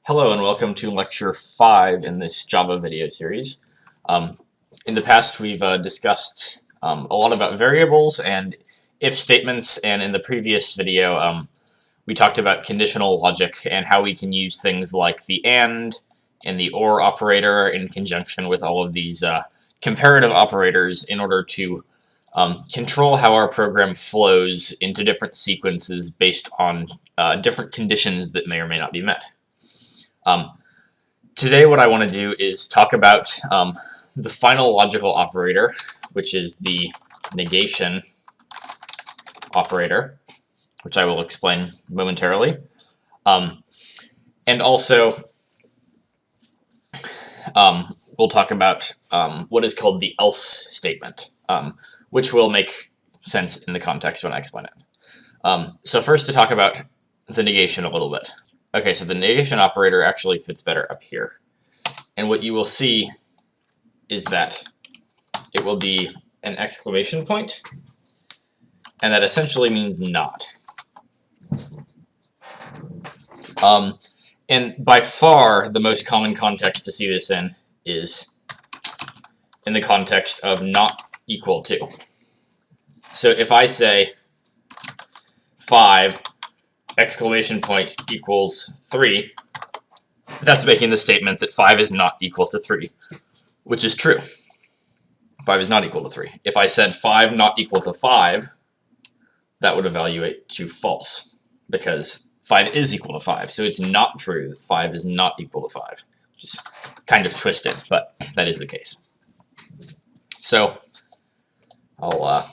Hello and welcome to Lecture 5 in this Java video series. In the past we've discussed a lot about variables and if statements, and in the previous video we talked about conditional logic and how we can use things like the AND and the OR operator in conjunction with all of these comparative operators in order to control how our program flows into different sequences based on different conditions that may or may not be met. Today what I want to do is talk about the final logical operator, which is the negation operator, which I will explain momentarily. And also we'll talk about what is called the else statement, which will make sense in the context when I explain it. So first, to talk about the negation a little bit. Okay, so the negation operator actually fits better up here. And what you will see is that it will be an exclamation point, and that essentially means not. And by far, the most common context to see this in is in the context of not equal to. So if I say 5 exclamation point equals 3, that's making the statement that 5 is not equal to 3, which is true. 5 is not equal to 3. If I said 5 not equal to 5, that would evaluate to false, because 5 is equal to 5, so it's not true that 5 is not equal to 5, which is kind of twisted, but that is the case. So I'll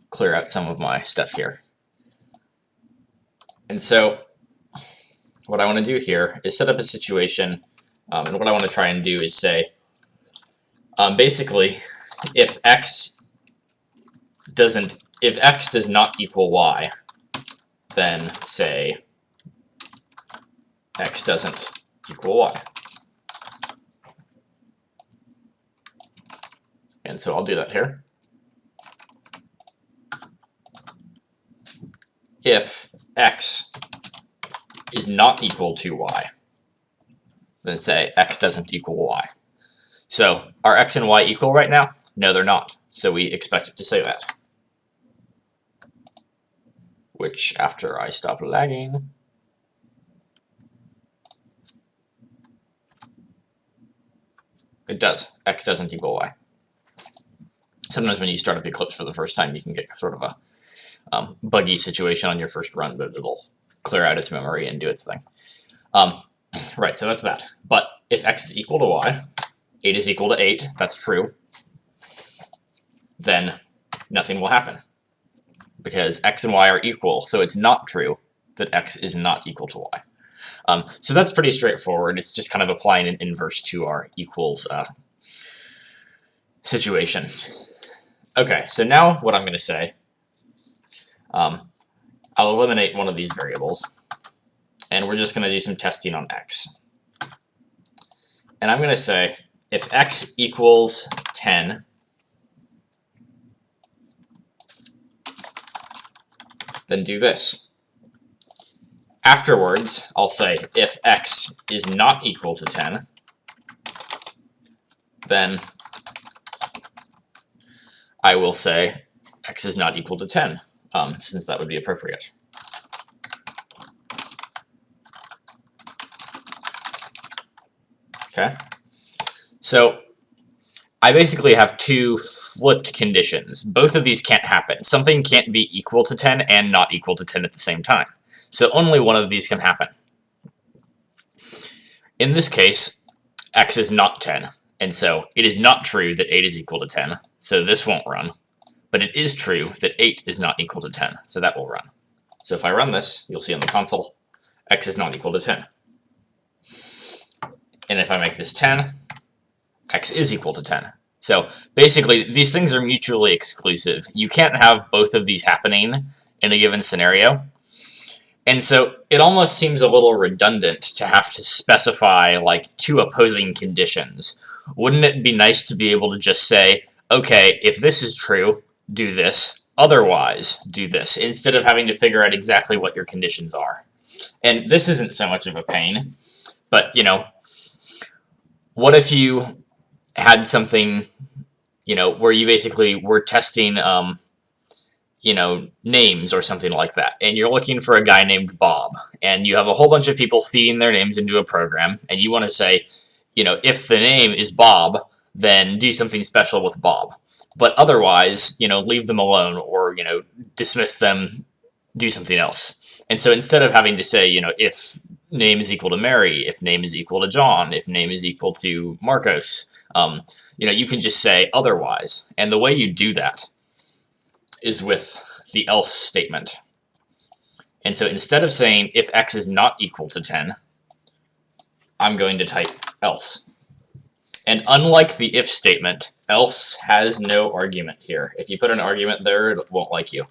clear out some of my stuff here. And so what I want to do here is set up a situation, and what I want to try and do is say, basically, if x does not equal y, then say x doesn't equal y. And so I'll do that here. If x is not equal to y, then say x doesn't equal y. So are x and y equal right now? No, they're not. So we expect it to say that. Which, after I stop lagging, it does. X doesn't equal y. Sometimes when you start up Eclipse for the first time, you can get sort of a buggy situation on your first run, but it'll clear out its memory and do its thing. Right, so that's that. But if x is equal to y, 8 is equal to 8, that's true, then nothing will happen, because x and y are equal, so it's not true that x is not equal to y. So that's pretty straightforward. It's just kind of applying an inverse to our equals situation. Okay, so now what I'm going to say, I'll eliminate one of these variables, and we're just going to do some testing on x. And I'm going to say, if x equals 10, then do this. Afterwards, I'll say, if x is not equal to 10, then I will say x is not equal to 10. Since that would be appropriate. Okay, so I basically have two flipped conditions. Both of these can't happen. Something can't be equal to 10 and not equal to 10 at the same time. So only one of these can happen. In this case, x is not 10, and so it is not true that 8 is equal to 10, so this won't run. But it is true that 8 is not equal to 10, so that will run. So if I run this, you'll see on the console, x is not equal to 10. And if I make this 10, x is equal to 10. So basically, these things are mutually exclusive. You can't have both of these happening in a given scenario. And so it almost seems a little redundant to have to specify like two opposing conditions. Wouldn't it be nice to be able to just say, okay, if this is true, do this, otherwise do this, instead of having to figure out exactly what your conditions are. And this isn't so much of a pain, but, you know, what if you had something, you know, where you basically were testing, you know, names or something like that, and you're looking for a guy named Bob, and you have a whole bunch of people feeding their names into a program, and you want to say, you know, if the name is Bob, then do something special with Bob. But otherwise, you know, leave them alone, or, you know, dismiss them, do something else. And so instead of having to say, you know, if name is equal to Mary, if name is equal to John, if name is equal to Marcos, you know, you can just say otherwise. And the way you do that is with the else statement. And so instead of saying if x is not equal to 10, I'm going to type else. And unlike the if statement, else has no argument here. If you put an argument there, it won't like you,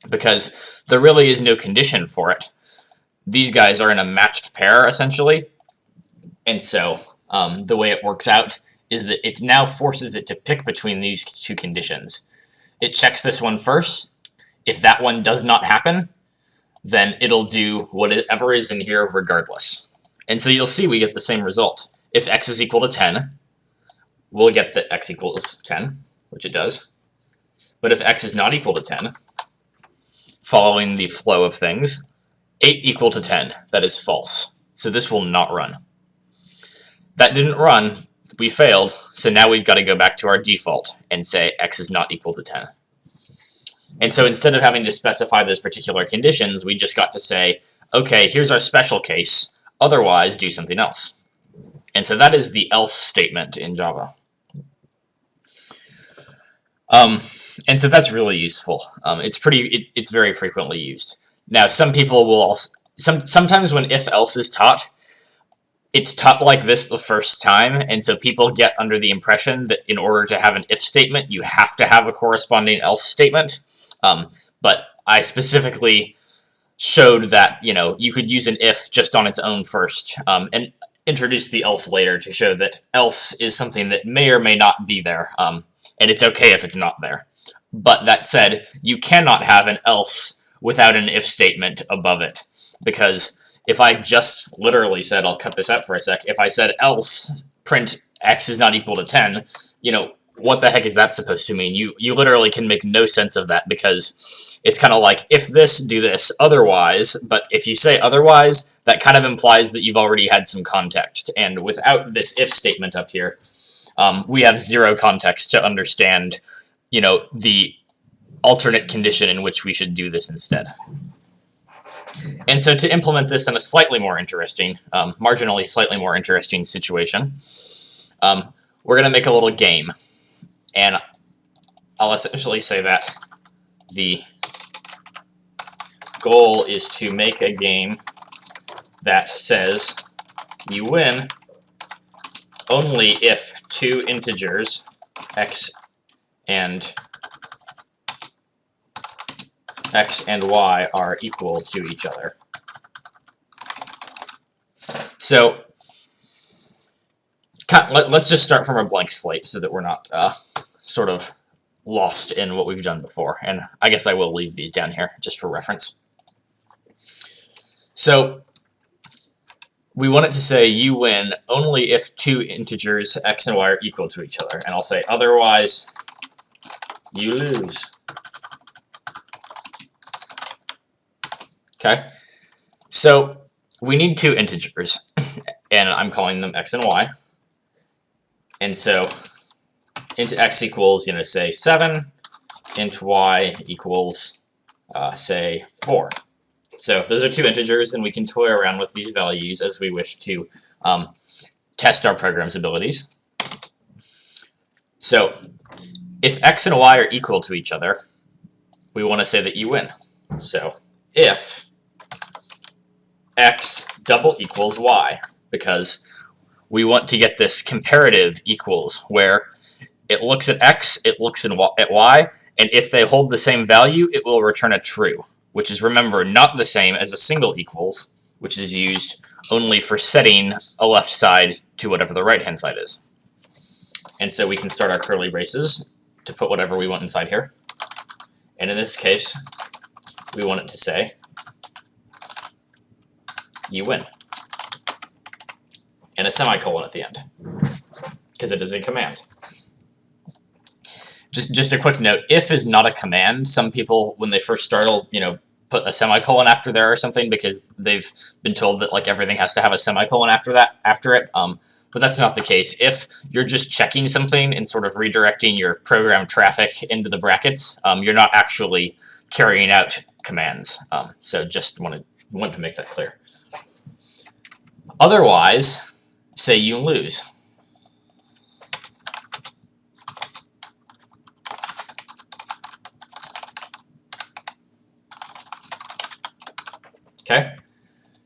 because there really is no condition for it. These guys are in a matched pair, essentially. And so the way it works out is that it now forces it to pick between these two conditions. It checks this one first. If that one does not happen, then it'll do whatever is in here regardless. And so you'll see we get the same result. If x is equal to 10, we'll get that x equals 10, which it does. But if x is not equal to 10, following the flow of things, 8 equal to 10, that is false. So this will not run. That didn't run, we failed, so now we've got to go back to our default and say x is not equal to 10. And so instead of having to specify those particular conditions, we just got to say, okay, here's our special case, otherwise do something else. And so that is the else statement in Java. And so that's really useful. It's very frequently used. Now, some people will also, sometimes when if-else is taught, it's taught like this the first time, and so people get under the impression that in order to have an if statement, you have to have a corresponding else statement. But I specifically showed that, you know, you could use an if just on its own first, and introduce the else later to show that else is something that may or may not be there, and it's okay if it's not there. But that said, you cannot have an else without an if statement above it, because if I just literally said, I'll cut this out for a sec, if I said else print x is not equal to 10, you know, what the heck is that supposed to mean? You literally can make no sense of that, because it's kind of like, if this, do this, otherwise, but if you say otherwise, that kind of implies that you've already had some context, and without this if statement up here, we have zero context to understand, you know, the alternate condition in which we should do this instead. And so to implement this in a slightly more interesting, marginally slightly more interesting situation, we're going to make a little game. And I'll essentially say that the goal is to make a game that says you win only if two integers, x and y, are equal to each other. So let's just start from a blank slate so that we're not sort of lost in what we've done before. And I guess I will leave these down here just for reference. So we want it to say you win only if two integers x and y are equal to each other. And I'll say otherwise you lose. Okay, so we need two integers, and I'm calling them x and y. And so int x equals, you know, say 7, int y equals, say 4. So those are two integers, and we can toy around with these values as we wish to test our program's abilities. So if x and y are equal to each other, we want to say that you win. So if x double equals y, because we want to get this comparative equals where it looks at x, it looks at y, and if they hold the same value, it will return a true, which is, remember, not the same as a single equals, which is used only for setting a left side to whatever the right-hand side is. And so we can start our curly braces to put whatever we want inside here. And in this case, we want it to say, you win. And a semicolon at the end, because it is a command. Just a quick note, if is not a command. Some people, when they first start, will, put a semicolon after there or something because they've been told that like everything has to have a semicolon after it. But that's not the case. If you're just checking something and sort of redirecting your program traffic into the brackets, you're not actually carrying out commands. So just want to make that clear. Otherwise, say you lose. Okay,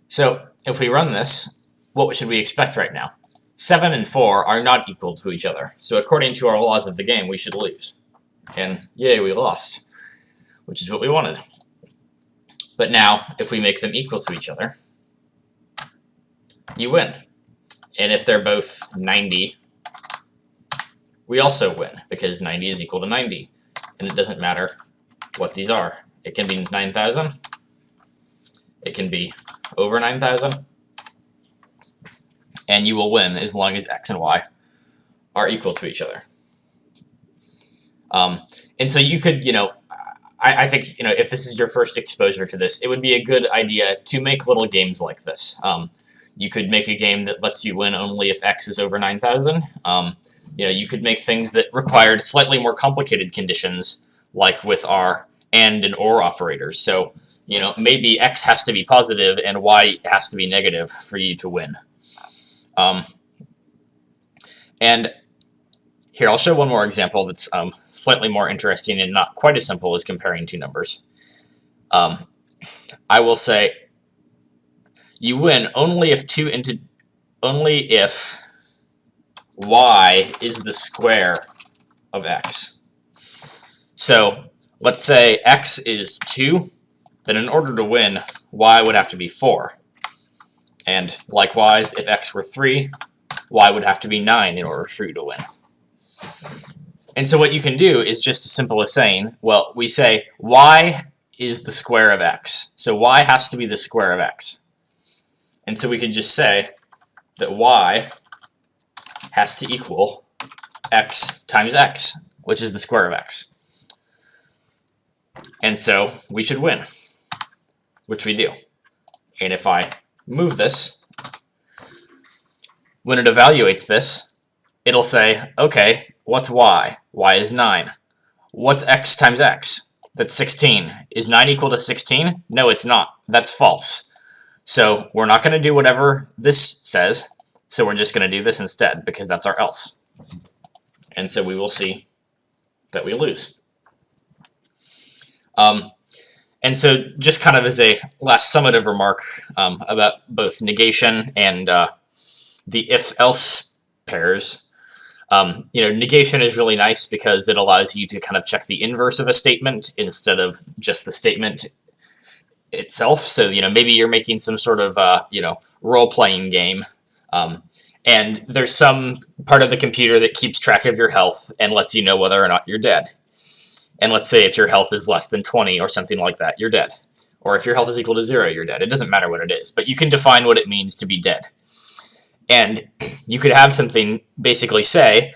so if we run this, what should we expect right now? 7 and 4 are not equal to each other, so according to our laws of the game, we should lose. And yay, we lost, which is what we wanted. But now, if we make them equal to each other, you win. And if they're both 90, we also win, because 90 is equal to 90. And it doesn't matter what these are. It can be 9,000. It can be over 9,000. And you will win as long as x and y are equal to each other. And so you could, I think, if this is your first exposure to this, it would be a good idea to make little games like this. You could make a game that lets you win only if x is over 9,000. You could make things that required slightly more complicated conditions, like with our and or operators. So, maybe x has to be positive and y has to be negative for you to win. And here, I'll show one more example that's slightly more interesting and not quite as simple as comparing two numbers. I will say you win only if y is the square of x. So let's say x is 2, then in order to win, y would have to be 4. And likewise, if x were 3, y would have to be 9 in order for you to win. And so what you can do is just as simple as saying, well, we say y is the square of x. So y has to be the square of x. And so we could just say that y has to equal x times x, which is the square of x. And so we should win, which we do. And if I move this, when it evaluates this, it'll say, okay, what's y? Y is 9. What's x times x? That's 16. Is 9 equal to 16? No, it's not. That's false. So we're not going to do whatever this says, so we're just going to do this instead, because that's our else. And so we will see that we lose. And so just kind of as a last summative remark about both negation and the if-else pairs, negation is really nice because it allows you to kind of check the inverse of a statement instead of just the statement itself. So, maybe you're making some sort of, role-playing game, and there's some part of the computer that keeps track of your health and lets you know whether or not you're dead. And let's say if your health is less than 20 or something like that, you're dead. Or if your health is equal to 0, you're dead. It doesn't matter what it is, but you can define what it means to be dead. And you could have something basically say,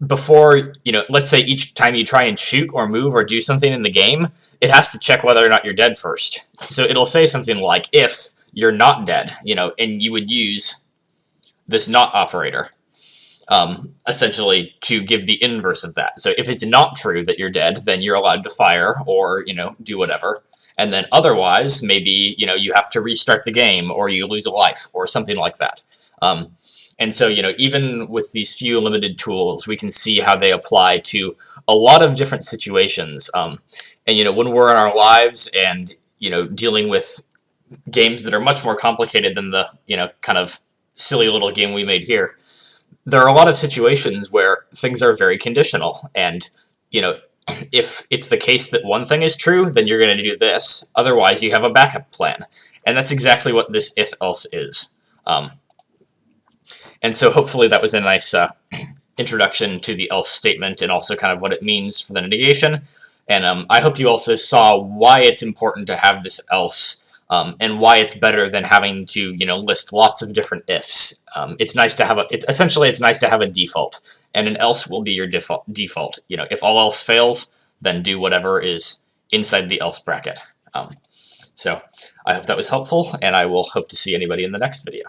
before, let's say each time you try and shoot or move or do something in the game, it has to check whether or not you're dead first. So it'll say something like, if you're not dead, and you would use this not operator, essentially to give the inverse of that. So if it's not true that you're dead, then you're allowed to fire or, do whatever. And then otherwise, maybe, you have to restart the game or you lose a life or something like that. And so, even with these few limited tools, we can see how they apply to a lot of different situations. And, when we're in our lives and, dealing with games that are much more complicated than the, kind of silly little game we made here, there are a lot of situations where things are very conditional. And, if it's the case that one thing is true, then you're going to do this. Otherwise, you have a backup plan. And that's exactly what this if-else is. And so hopefully that was a nice introduction to the else statement and also kind of what it means for the negation. And I hope you also saw why it's important to have this else, and why it's better than having to, list lots of different ifs. It's nice to have it's nice to have a default, and an else will be your default. If all else fails, then do whatever is inside the else bracket. So I hope that was helpful, and I will hope to see anybody in the next video.